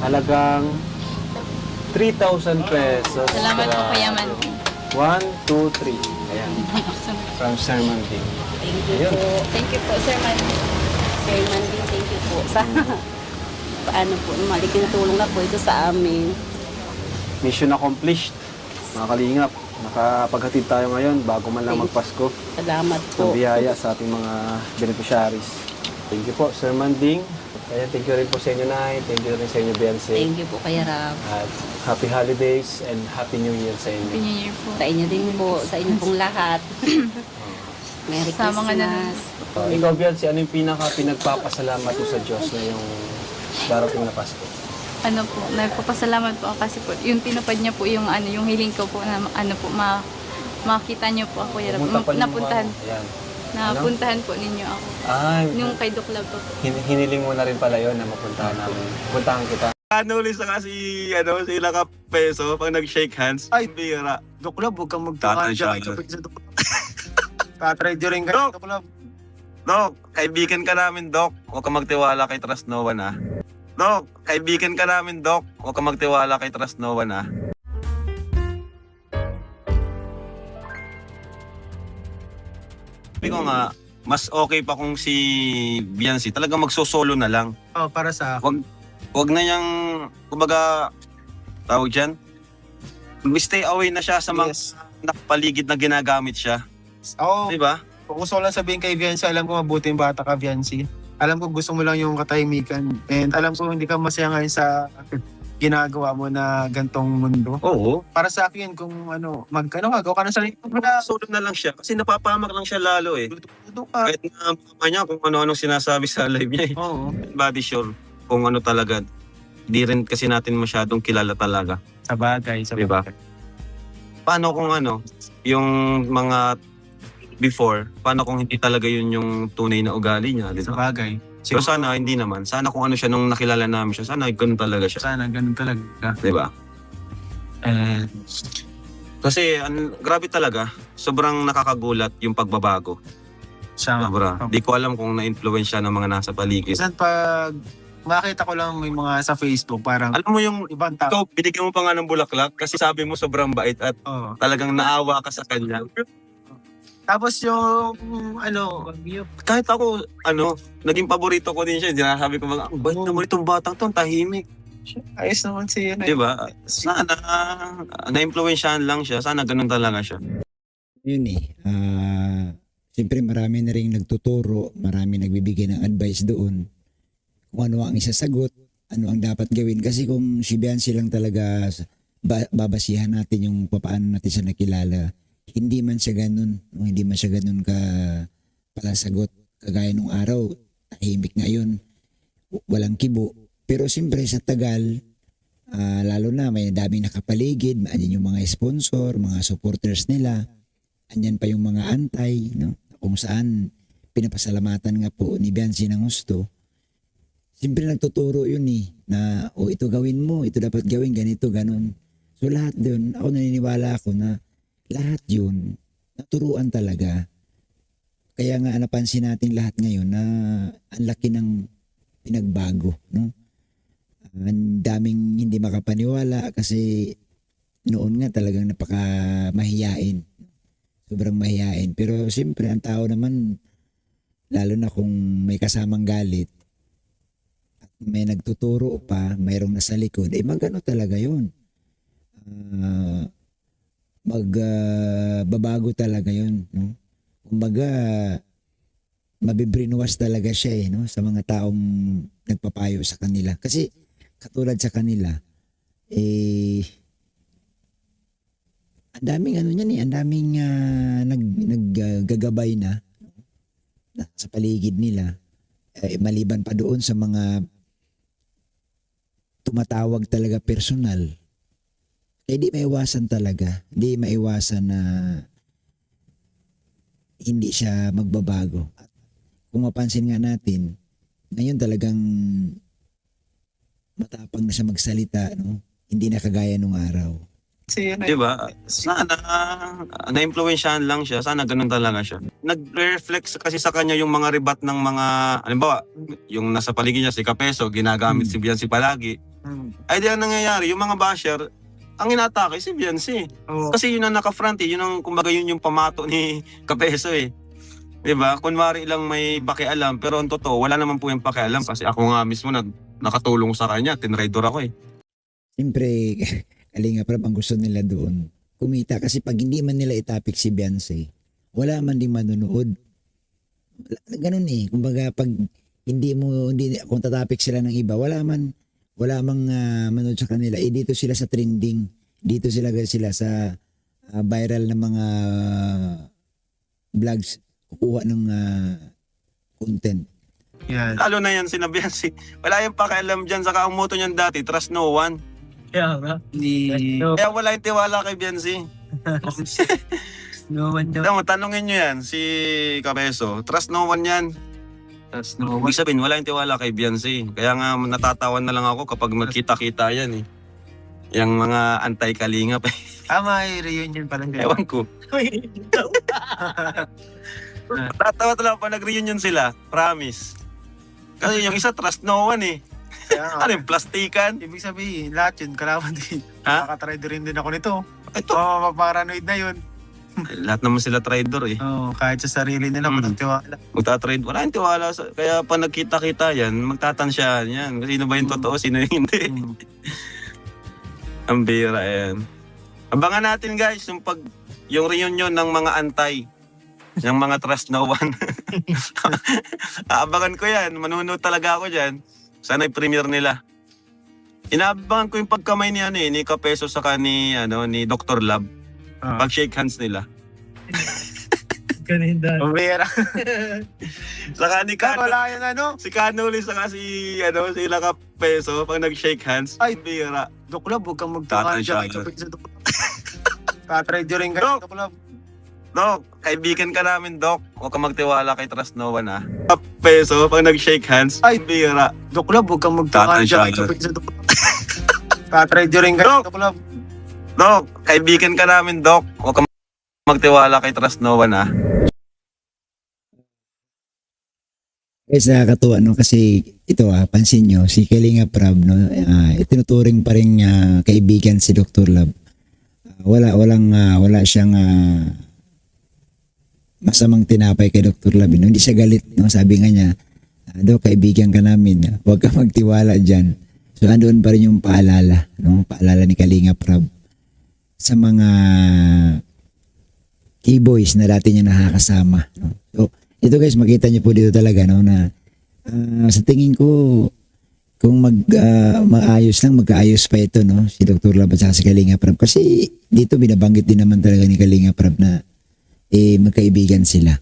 halagang 3,000 pesos. Salamat po, Kuya Mandy. 1, 2, 3. Ayan. From Sir Manding. Thank you Ayun. po. Thank you po, Sir Mandy. Sir Mandy, thank you po. Sa paano po, maliking tulong na po ito sa amin. Mission accomplished. Mga kalingap, nakapaghatid tayo ngayon bago man lang magpasko Salamat ng po. biyaya sa ating mga beneficiaries. Thank you po, Sir Manding. Kaya thank you rin po sa inyo, Nay. Thank you rin sa inyo, Beyonce. Thank you po, Kuya Rab. At happy holidays and happy new year sa Happy inyo. New Year po. Sa inyo din po, sa inyo pong lahat. Merry Sa mga Christmas. Ikaw, Beyonce, ano yung pinagpapasalamat mo sa Diyos ngayong darating na Pasko? Ano po, nagpapasalamat po ako kasi po, yung tinupad niya po yung ano, yung hiling ko po na ano po, makita niyo po ako, Kuya Rab. Pumunta pa yung Napuntahan, ano, ayan. napuntahan po ninyo ako. Ay, Yung kay Doc Love po. hiniling mo na rin pala yun na mapuntahan namin. Puntahan kita. Anulis na kasi, si Laka Peso, pag nag-shake hands, ay, bira. Doklab, huwag kang Tatay magtukan siya. dyan. Kapit sa Doklab. Tatry rin kayo, Dok! Doklab. Dok, kaibigan ka namin, Dok. Huwag kang magtiwala kay Trust No One, ah. Dok, kaibigan ka namin, Dok. Huwag kang magtiwala kay Trust No One, ah. Sabi ko nga, mas okay pa kung si Beyonce talagang magsosolo na lang. Oh, para sa akin. Wag na niyang, kumbaga, tawag dyan, stay away na siya sa mga Yes. nakapaligid na ginagamit siya. Ako, Di ba? kung gusto ko lang sabihin kay Viancy, alam ko mabuti yung bata ka, Viancy. Alam ko gusto mo lang yung katahimikan. And alam ko hindi ka masaya ngayon sa ginagawa mo na gantong mundo. Oo. Para sa akin, kung gagawa ka na sarili mo Solo na lang siya kasi napapahamak lang siya lalo eh. Tudo ka. Kahit na mama niya kung ano-anong sinasabi sa live niya eh. Oo. Body sure kung ano talaga. Hindi rin kasi natin masyadong kilala talaga. Sa bagay. Sa Diba? bagay. Paano kung yung mga before, paano kung hindi talaga yun yung tunay na ugali niya, di Sa ba? bagay. Pero sana hindi naman. Sana kung ano siya nung nakilala namin siya, sana ganun talaga siya. Sana ganun talaga. Di ba? And Kasi grabe talaga. Sobrang nakakagulat yung pagbabago. siya Sobra. Di ko alam kung na-influence siya ng mga nasa paligid. Minsan pag makita ko lang may mga sa Facebook, parang Alam mo yung ibang tao. ikaw, binigyan mo pa nga ng bulaklak kasi sabi mo sobrang bait at Oo. talagang naawa ka sa kanya. Tapos yung Kahit ako, naging paborito ko din siya. Sinasabi ko mga, ang bait naman itong batang to, ang tahimik. ayos naman siya. Di ba? Sana, na-influensyahan lang siya. Sana ganun talaga siya. Yun eh. Siyempre marami na rin nagtuturo, marami nagbibigay ng advice doon. Kung ano ang isasagot, ano ang dapat gawin. Kasi kung si Beyonce lang talaga babasihan natin yung paano natin siya nakilala, hindi man siya ganun. Hindi man siya ganun ka pala sagot. Kagaya nung araw, tahimik ngayon, walang kibo. Pero siyempre sa tagal, lalo na may daming nakapaligid, andyan yung mga sponsor, mga supporters nila, andyan pa yung mga antay, no? Kung saan pinapasalamatan nga po ni Beyonce ng gusto. Siyempre nagtuturo yun eh, na ito gawin mo, ito dapat gawin, ganito, ganun. So lahat dun, ako naniniwala ako na lahat yun, naturuan talaga. Kaya nga napansin natin lahat ngayon na ang laki ng pinagbago, no? Ang daming hindi makapaniwala kasi noon nga talagang napaka-mahiyain. Sobrang mahiyain. Pero siyempre, ang tao naman, lalo na kung may kasamang galit, at may nagtuturo pa, mayroong nasa likod, magano talaga yun. Babago talaga yun. No? Kumbaga, mabibrainwash talaga siya no? Sa mga taong nagpapayo sa kanila. Kasi, katulad sa kanila, ang daming ang daming naggagabay na sa paligid nila. Maliban pa doon sa mga tumatawag talaga personal. Di maiwasan talaga. Di maiwasan na hindi siya magbabago. At kung mapansin nga natin, ngayon talagang matapang na siya magsalita, no? Hindi na kagaya nung araw. Di ba? Sana, na-influensyahan lang siya. Sana ganun talaga siya. Nag-reflex kasi sa kanya yung mga ribat ng mga, halimbawa, yung nasa paligid niya, si Kapeso, ginagamit si Beyonce palagi. Ay di ang nangyayari, yung mga basher, ang inatake si Biancy. Oo. Kasi yun ang naka-front eh. Yun ang, kumbaga yun yung pamato ni Kapeso eh. Diba? Kunwari lang may pakialam, pero ang totoo, wala naman po yung pakialam kasi ako nga mismo nakatulong sa kanya, tinraidor ako eh. Siyempre, Kalinga Prab, ang gusto nila doon, kumita. Kasi pag hindi man nila itapik si Beyonce, wala man din manonood. Ganun eh. Kumbaga, pag kung tatapik sila ng iba, wala mang manood sa kanila. Eh, dito sila sa trending. Dito sila sa viral na mga vlogs. Kukuha ng content. Yan. Lalo na yan, sinabihan si, wala yung pakialam dyan, saka ang motto niyan dati, trust no one. Kaya nga. Kaya wala yung tiwala kay Biancy. No one daw. Alam mo, tanongin nyo yan, si Kapeso, trust no one yan. Tapos no Ibig sabihin, wala yung tiwala kay Biancy. Kaya nga natatawan na lang ako kapag magkita-kita yan eh. Yung mga anti-kalingap eh. May reunion pa lang. Ewan ko. Tatawa talaga pa nag-reunion sila. Promise. Kasi yung isa, trust no one eh. Kaya nga. Ano yung plastikan? Ibig sabihin, lahat yun, kalaban din. Ha? Nakatry rin din ako nito. Ito. Paranoid na yun. Lahat naman sila trader eh. Kahit sa sarili nila, walang tiwala. Magtatrade. Wala yung tiwala. Kaya pa nagkita-kita yan, magtatansyahan yan. Sino ba yung totoo? Sino yung hindi? Ang bira yan. Abangan natin guys, yung reunion ng mga antay. Yung mga trust no one. Aabangan ko yan. Manunod talaga ako dyan. Sana i-premiere nila. Inaabangan ko yung pagkamay ni Kapeso saka ni Dr. Lab. Pag shake hands nila. Kaninda. Pumira. Saka ni Kano. Wala yung Si Canoli saka sila Kapeso pag nag-shake hands. Ay. Bira. Doklab, huwag kang magtangan Tatansya dyan. ka. Ikapit sa Doklab. Tatry rin kayo, Doklab. Dok, kaibigan ka namin, Dok. Huwag kang magtiwala kay Trust No One, ha? Kapeso pag nag-shake hands. Ay. Bira. Doklab, huwag kang magtangan Tatansya dyan. ka. Ikapit sa Doklab. Tatry rin kayo, Dok. Doklab. Dok, kaibigan ka namin, Dok. Huwag kang magtiwala kay Trust No One, ha? Guys, nakakatuwa no kasi ito pansin nyo, si Kalinga Prab no, itinuturing pa rin kaibigan si Dr. Lab. Wala siyang masamang tinapay kay Dr. Lab. No? Hindi siya galit, no? Sabi nga niya, Dok, kaibigan ka namin, huwag ka magtiwala diyan. So andoon pa rin yung paalala, no? Paalala ni Kalinga Prab sa mga key-boys na dati niya nakakasama, no? So ito guys, makita niyo po dito talaga no na sa tingin ko kung maayos lang, magkaayos pa ito no si Dr. Lab at saka si Kalinga Prab kasi dito binabanggit din naman talaga ni Kalinga Prab na magkaibigan sila.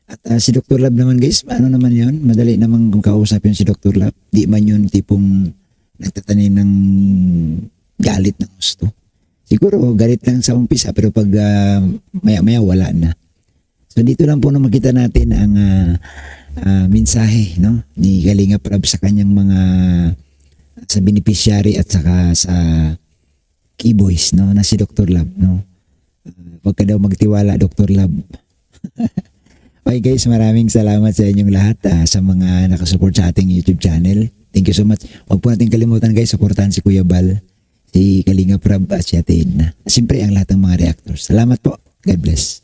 At si Dr. Lab naman guys, ano naman yun? Madali naman kung kausap yun si Dr. Lab. Di man yun tipong nagtatanim ng galit ng gusto. Siguro galit lang sa umpisa pero pag maya-maya wala na. So dito lang po na makita natin ang mensahe no ni Kalinga Prab sa kanyang mga sa beneficiary at saka sa key boys no na si Dr. Lab no. Huwag ka daw magtiwala Dr. Lab. Okay guys, maraming salamat sa inyong lahat sa mga nakasupport sa ating YouTube channel. Thank you so much. Huwag po natin kalimutan guys, supportahan si Kuya Bal, si Kalinga Prab at si Ate Edna. Siyempre ang lahat ng mga reactors. Salamat po. God bless.